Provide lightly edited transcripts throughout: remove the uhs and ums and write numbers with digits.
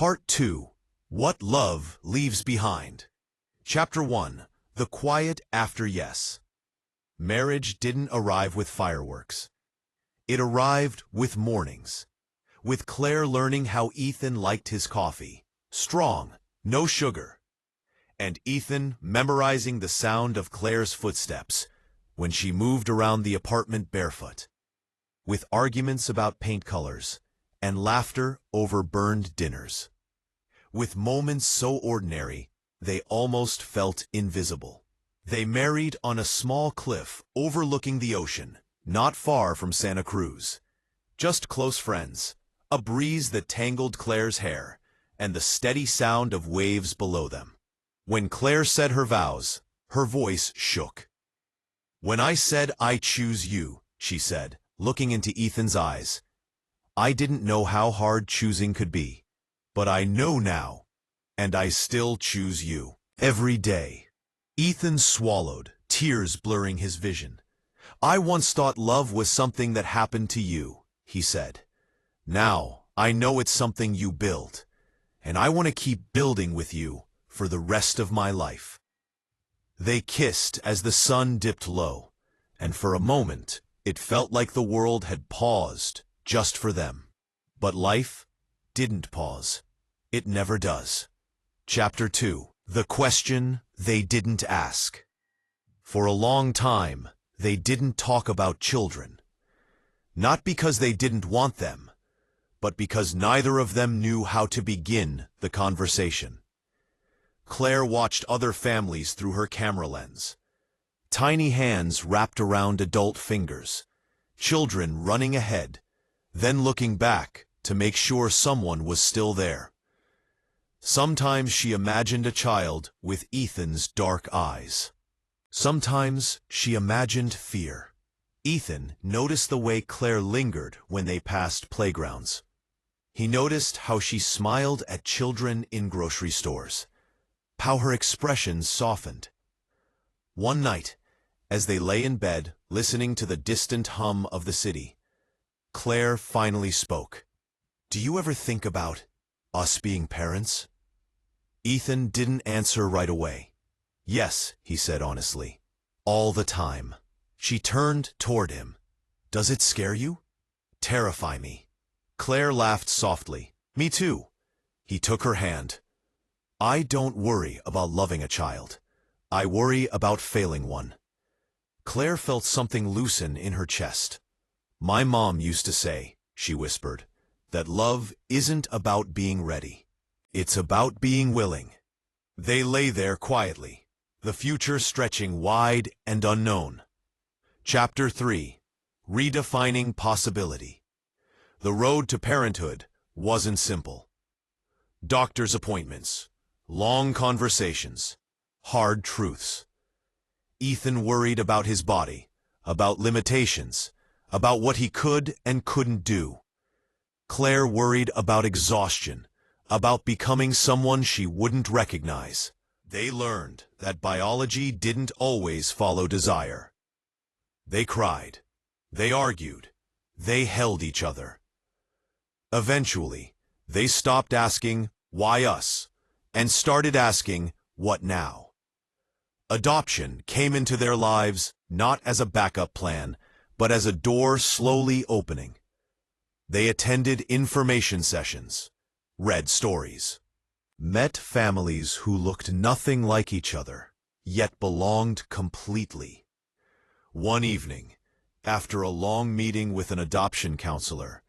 Part 2. What Love Leaves Behind. Chapter 1. The Quiet After Yes. Marriage didn't arrive with fireworks. It arrived with mornings. With Claire learning how Ethan liked his coffee. Strong, no sugar. And Ethan memorizing the sound of Claire's footsteps when she moved around the apartment barefoot. With arguments about paint colors and laughter over burned dinners. With moments so ordinary, they almost felt invisible. They married on a small cliff overlooking the ocean, not far from Santa Cruz. Just close friends, a breeze that tangled Claire's hair, and the steady sound of waves below them. When Claire said her vows, her voice shook. "When I said I choose you," she said, looking into Ethan's eyes, "I didn't know how hard choosing could be. But I know now, and I still choose you. Every day." Ethan swallowed, tears blurring his vision. "I once thought love was something that happened to you," he said. "Now, I know it's something you build, and I want to keep building with you for the rest of my life." They kissed as the sun dipped low, and for a moment, it felt like the world had paused just for them. But life didn't pause. It never does. Chapter 2. The Question They Didn't Ask. For a long time, they didn't talk about children. Not because they didn't want them, but because neither of them knew how to begin the conversation. Claire watched other families through her camera lens. Tiny hands wrapped around adult fingers. Children running ahead, then looking back to make sure someone was still there. Sometimes she imagined a child with Ethan's dark eyes. Sometimes she imagined fear. Ethan noticed the way Claire lingered when they passed playgrounds. He noticed how she smiled at children in grocery stores, how her expressions softened. One night, as they lay in bed listening to the distant hum of the city, Claire finally spoke. "Do you ever think about us being parents?" Ethan didn't answer right away. "Yes," he said honestly. "All the time." She turned toward him. "Does it scare you? Terrify me?" Claire laughed softly. "Me too." He took her hand. "I don't worry about loving a child. I worry about failing one." Claire felt something loosen in her chest. "My mom used to say," she whispered, "that love isn't about being ready. It's about being willing." They lay there quietly, the future stretching wide and unknown. Chapter 3. Redefining Possibility. The road to parenthood wasn't simple. Doctor's appointments, long conversations, hard truths. Ethan worried about his body, about limitations, about what he could and couldn't do. Claire worried about exhaustion, about becoming someone she wouldn't recognize. They learned that biology didn't always follow desire. They cried. They argued. They held each other. Eventually, they stopped asking, "Why us?" and started asking, "What now?" Adoption came into their lives not as a backup plan, but as a door slowly opening. They attended information sessions, read stories, met families who looked nothing like each other, yet belonged completely. One evening, after a long meeting with an adoption counselor,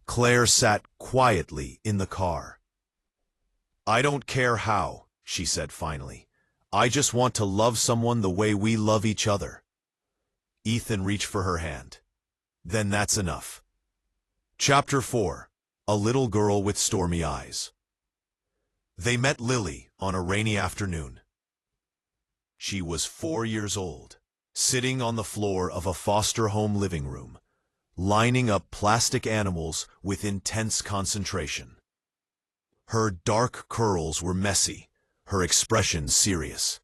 Claire sat quietly in the car. "I don't care how," she said finally. "I just want to love someone the way we love each other." Ethan reached for her hand. "Then that's enough." Chapter 4. A Little Girl with Stormy Eyes. They met Lily on a rainy afternoon. She was 4 years old, sitting on the floor of a foster home living room, lining up plastic animals with intense concentration. Her dark curls were messy, her expression serious.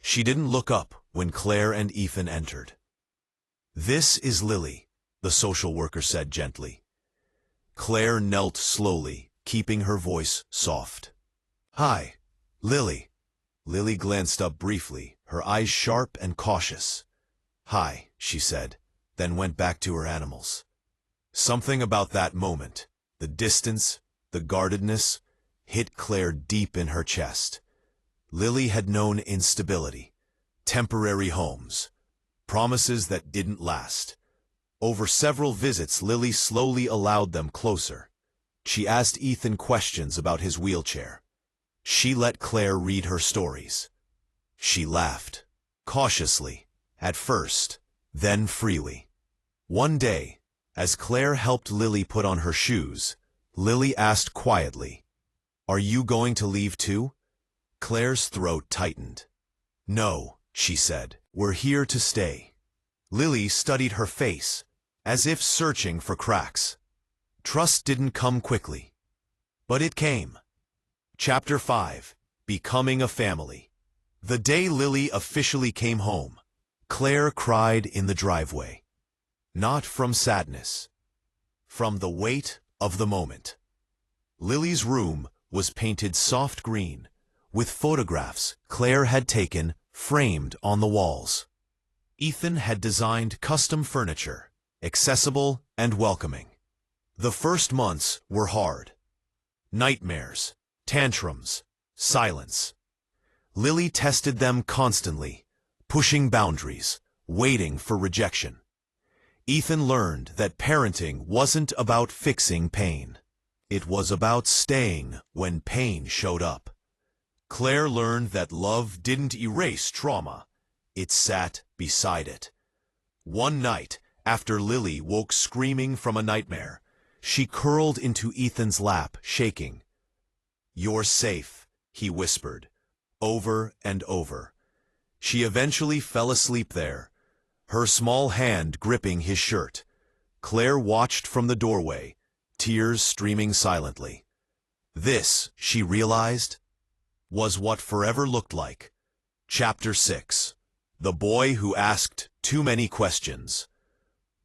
She didn't look up when Claire and Ethan entered. "This is Lily," the social worker said gently. Claire knelt slowly keeping her voice soft. "Hi, Lily." Lily glanced up briefly, her eyes sharp and cautious. "Hi," she said, then went back to her animals. Something about that moment, the distance, the guardedness, hit Claire deep in her chest. Lily had known instability, temporary homes, promises that didn't last. Over several visits, Lily slowly allowed them closer. She asked Ethan questions about his wheelchair. She let Claire read her stories. She laughed, cautiously, at first, then freely. One day, as Claire helped Lily put on her shoes, Lily asked quietly, "Are you going to leave too?" Claire's throat tightened. "No," she said, "we're here to stay." Lily studied her face, as if searching for cracks. Trust didn't come quickly, but it came. Chapter 5. Becoming a Family. The day Lily officially came home, Claire cried in the driveway. Not from sadness, from the weight of the moment. Lily's room was painted soft green, with photographs Claire had taken framed on the walls. Ethan had designed custom furniture, accessible and welcoming. The first months were hard. Nightmares, tantrums, silence. Lily tested them constantly, pushing boundaries, waiting for rejection. Ethan learned that parenting wasn't about fixing pain. It was about staying when pain showed up. Claire learned that love didn't erase trauma, it sat beside it. One night, after Lily woke screaming from a nightmare, she curled into Ethan's lap, shaking. "You're safe," he whispered, over and over. She eventually fell asleep there, her small hand gripping his shirt. Claire watched from the doorway, tears streaming silently. This, she realized, was what forever looked like. Chapter 6. The Boy Who Asked Too Many Questions.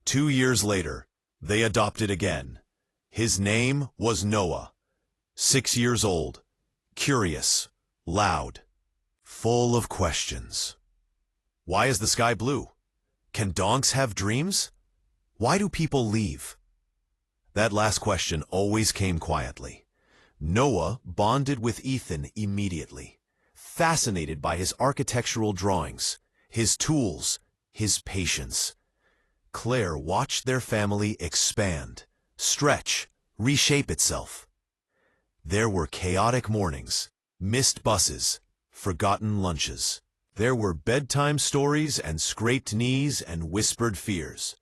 2 years later, they adopted again. His name was Noah. 6 years old, curious, loud, full of questions. Why is the sky blue? Can dogs have dreams? Why do people leave? That last question always came quietly. Noah bonded with Ethan immediately, fascinated by his architectural drawings, his tools, his patience. Claire watched their family expand, stretch, reshape itself. There were chaotic mornings, missed buses, forgotten lunches. There were bedtime stories and scraped knees and whispered fears.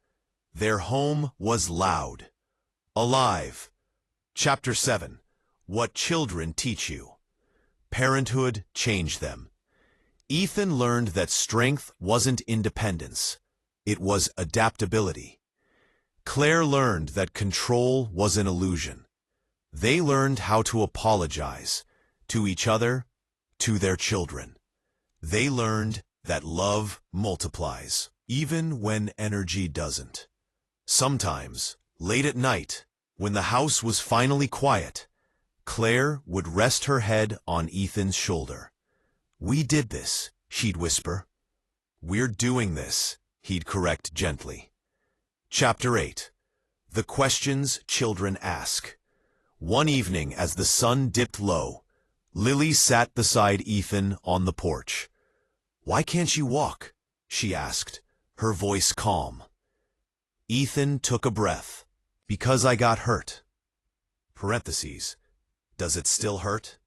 Their home was loud, alive. Chapter 7. What Children Teach You. Parenthood changed them. Ethan learned that strength wasn't independence. It was adaptability. Claire learned that control was an illusion. They learned how to apologize, to each other, to their children. They learned that love multiplies, even when energy doesn't. Sometimes, late at night, when the house was finally quiet, Claire would rest her head on Ethan's shoulder. "We did this," she'd whisper. "We're doing this," he'd correct gently. Chapter 8. The Questions Children Ask. One evening as the sun dipped low, Lily sat beside Ethan on the porch. "Why can't you walk?" she asked, her voice calm. Ethan took a breath. "Because I got hurt." Parentheses. "Does it still hurt?"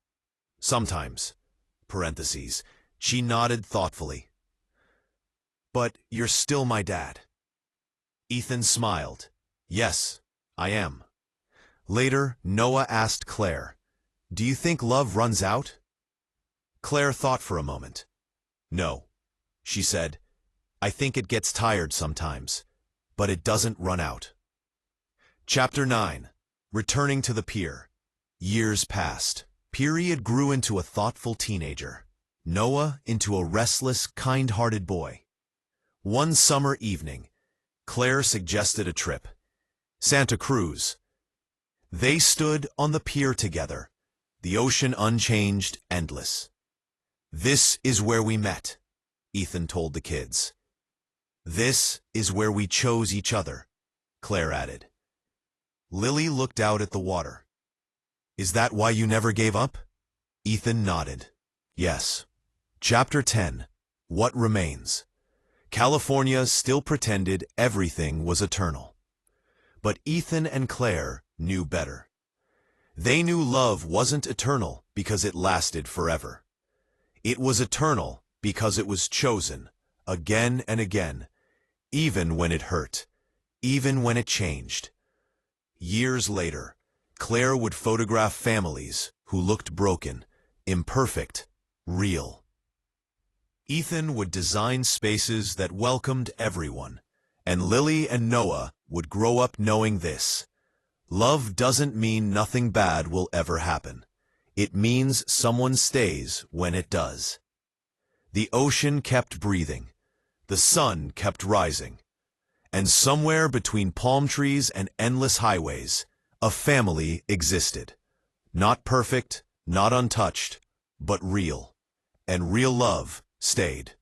"Sometimes." Parentheses. She nodded thoughtfully. "But you're still my dad." Ethan smiled. "Yes, I am." Later, Noah asked Claire, "Do you think love runs out?" Claire thought for a moment. "No," she said. "I think it gets tired sometimes, but it doesn't run out." Chapter 9. Returning to the pier. Years passed. Period grew into a thoughtful teenager. Noah into a restless, kind-hearted boy. One summer evening, Claire suggested a trip. Santa Cruz. They stood on the pier together, the ocean unchanged, endless. "This is where we met," Ethan told the kids. "This is where we chose each other," Claire added. Lily looked out at the water. "Is that why you never gave up?" Ethan nodded. "Yes." Chapter 10. What Remains. California still pretended everything was eternal. But Ethan and Claire knew better. They knew love wasn't eternal because it lasted forever. It was eternal because it was chosen, again and again, even when it hurt, even when it changed. Years later, Claire would photograph families who looked broken, imperfect, real. Ethan would design spaces that welcomed everyone, and Lily and Noah would grow up knowing this: love doesn't mean nothing bad will ever happen. It means someone stays when it does. The ocean kept breathing, the sun kept rising, and somewhere between palm trees and endless highways, a family existed. Not perfect, not untouched, but real. And real love stayed.